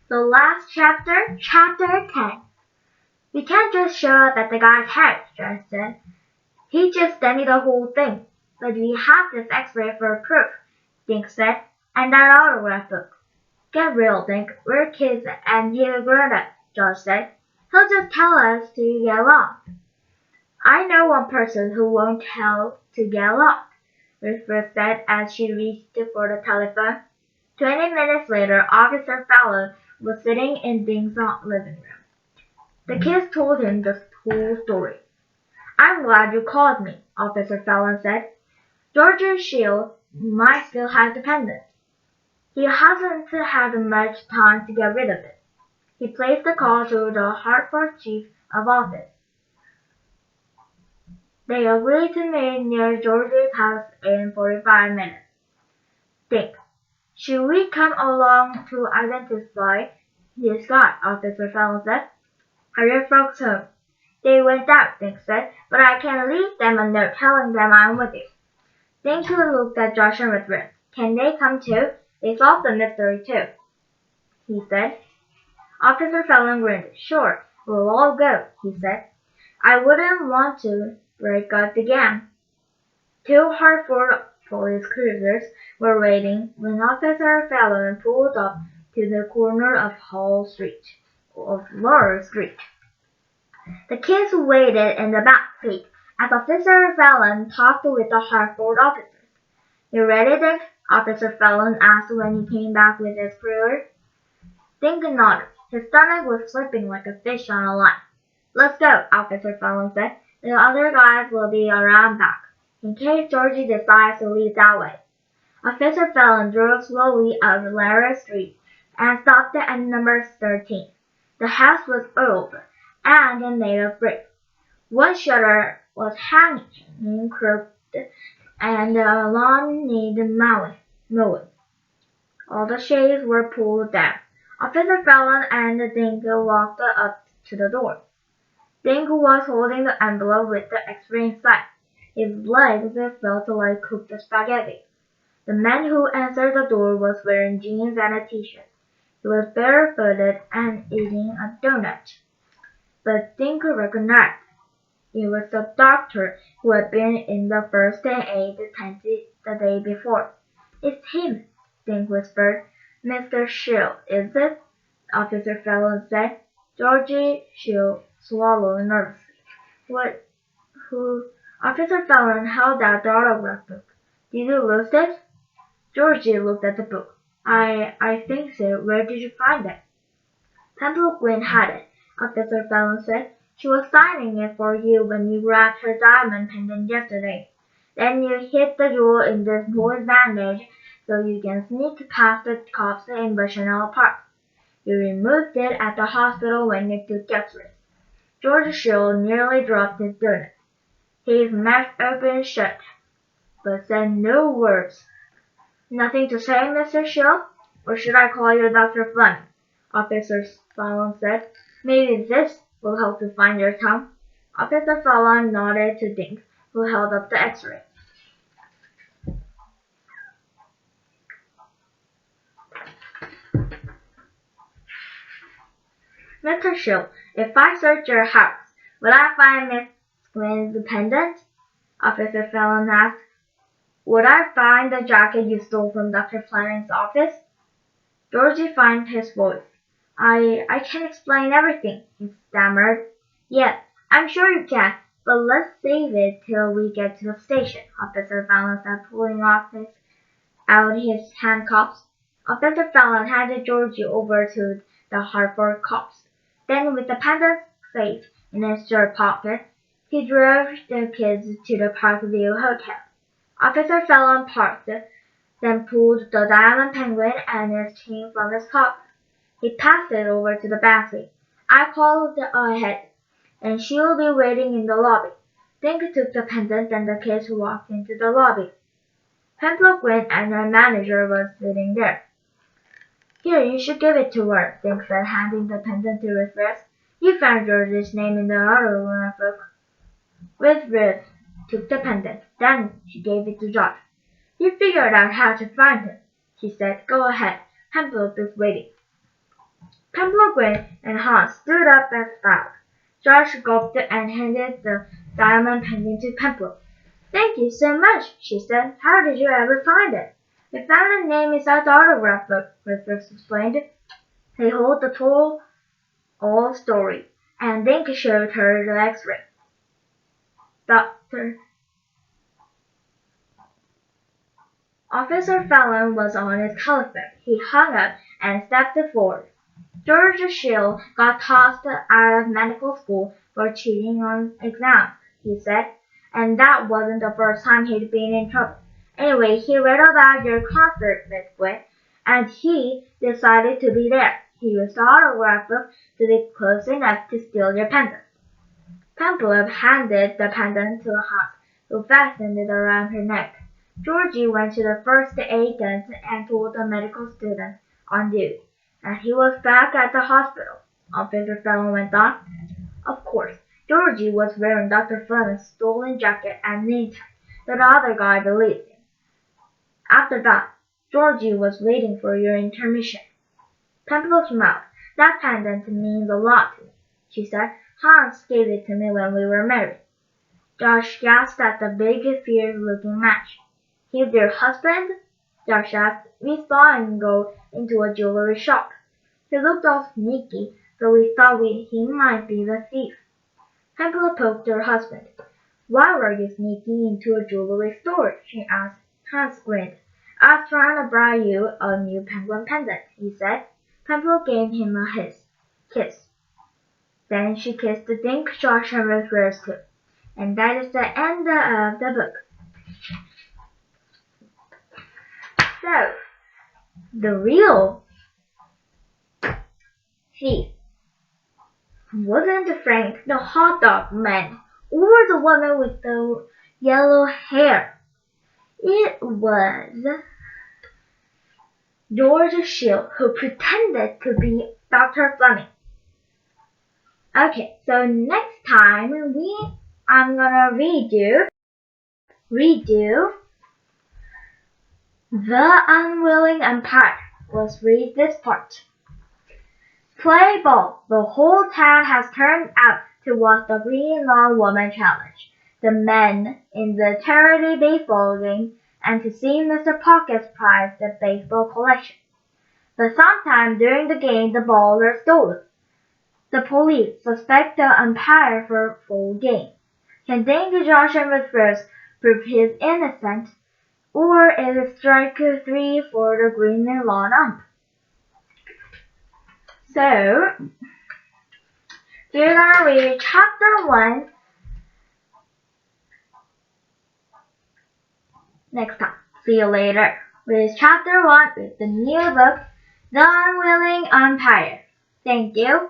The last chapter, chapter 10. We can't just show up at the guy's house, Josh said. He just sent me the whole thing. But we have this x-ray for proof, Dink said, and that autograph book. Get real, Dink. We're kids and he's a grown-up, Josh said. He'll just tell us to get along. I know one person who won't tell to get along, Ruth said as she reached for the telephone. 20 minutes later, Officer Fallon was sitting in Dink's living room. The kids told him the whole story. I'm glad you called me, Officer Fallon said. George Shield might still have dependents. He hasn't had much time to get rid of it. He placed the call to the Hartford Chief of Office. They agreed to meet near George's house in 45 minutes. Dink, should we come along to identify this guy? Officer Fallon said. Hurry folks home. They went out, Dink said, but I can leave them a note telling them I'm with you. Dink looked at Josh and Ruth. Can they come too? They solved the mystery too, he said. Officer Fallon grinned. Sure, we'll all go, he said. I wouldn't want to break up the gang. 2 Hartford police cruisers were waiting when Officer Fallon pulled up to the corner of Laurel Street. The kids waited in the back seat as Officer Fallon talked with the Hartford officers. You ready, Dink? Officer Fallon asked when he came back with his cruiser. Dink nodded. His stomach was slipping like a fish on a line. Let's go, Officer Fallon said. The other guys will be around back, in case Georgie decides to leave that way. Officer Fallon drove slowly up Laurel Street and stopped at number 13. The house was old and made of brick. One shutter was hanging crooked and the lawn needed mowing. All the shades were pulled down. Officer Fallon and Dink walked up to the door. Dink was holding the envelope with the X-ray inside. His legs felt like cooked spaghetti. The man who answered the door was wearing jeans and a t-shirt. He was barefooted and eating a donut. But Dink recognized him. It was the doctor who had been in the first aid tent the day before. It's him, Dink whispered. Mr. Shield, is it? Officer Fallon said. Georgie Shield swallowed nervously. Who? Officer Fallon held out the autograph book. Did you lose it? Georgie looked at the book. I think so. Where did you find it? Pembroke Gwyn had it, Officer Fallon said. She was signing it for you when you grabbed her diamond pendant yesterday. Then you hid the jewel in this boy's bandage so you can sneak past the cops in Bushnell Park. You removed it at the hospital when you took X-rays. George Shield nearly dropped his donut. His mouth opened shut, but said no words. Nothing to say, Mr. Shield? Or should I call you Dr. Fleming? Officer Fallon said. Maybe this will help you find your tongue. Officer Fallon nodded to Dink, who held up the X-ray. Mr. Shield, if I search your house, will I find Miss Gwyn's pendant? Officer Fallon asked. Would I find the jacket you stole from Dr. Fleming's office? Georgie found his voice. I can't explain everything, he stammered. Yes, I'm sure you can, but let's save it till we get to the station, Officer Fallon said, pulling out his handcuffs. Officer Fallon handed Georgie over to the Hartford cops. Then, with the pendant safe in his shirt pocket, he drove the kids to the Parkview Hotel. Officer Fallon parked, then pulled the diamond penguin and his chain from his pocket. He passed it over to the backseat. I called ahead, and she'll be waiting in the lobby. Dink took the pendant and the kids walked into the lobby. Pembroke Gwyn and her manager was sitting there. Here, you should give it to her, Dink said, handing the pendant to Ruth. You found George's name in the autograph book. Ruth took the pendant. Then she gave it to Josh. You figured out how to find him, she said. Go ahead. Pembroke is waiting. Pamela grinned, and Hans stood up and smiled. Josh gulped and handed the diamond pendant to Pamela. "Thank you so much," she said. "How did you ever find it?" "We found a name inside the autograph book," Ruth explained. They told the whole story, and Dink showed her the X-ray. Officer Fallon was on his telephone. He hung up and stepped forward. "George Shield got tossed out of medical school for cheating on exams," he said, "and that wasn't the first time he'd been in trouble. Anyway, he read about your concert, Miss Gwyn, and he decided to be there. He used the autograph book to be close enough to steal your pendant." Pamela handed the pendant to Hans, who fastened it around her neck. Georgie went to the first aid tent and told the medical student on duty, and he was back at the hospital. Officer Fallon went on. Of course, Georgie was wearing Dr. Fleming's stolen jacket and name tag, but the other guy believed him. After that, Georgie was waiting for your intermission. Pamela smiled. "That pendant means a lot to me," she said. "Hans gave it to me when we were married." Josh gasped at the big, fierce-looking match. "He's your husband?" Josh asked. "We saw him go into a jewelry shop. He looked all sneaky, so we thought he might be the thief." Pamela poked her husband. "Why were you sneaking into a jewelry store?" she asked. Hans grinned. "I was trying to buy you a new penguin pendant," he said. Pamela gave him a kiss. Then she kissed Dink, Josh, and Ruth too. And that is the end of the book. So, the real thief wasn't Frank, the hot dog man, or the woman with the yellow hair. It was George Shield, who pretended to be Dr. Fleming. Okay, so next time I'm gonna redo The Unwilling Empire. Let's read this part. Play ball. The whole town has turned out to watch the Green Lawn Woman Challenge, the men in the charity baseball game, and to see Mr. Pocket's prize, the baseball collection. But sometime during the game, the balls are stolen. The police suspect the umpire for full game. Can Danger Josh and Ruth prove he's innocent, or is it strike 3 for the Green Lawn ump? So, we're gonna read chapter 1 next time. See you later with chapter 1 with the new book, The Unwilling Umpire. Thank you.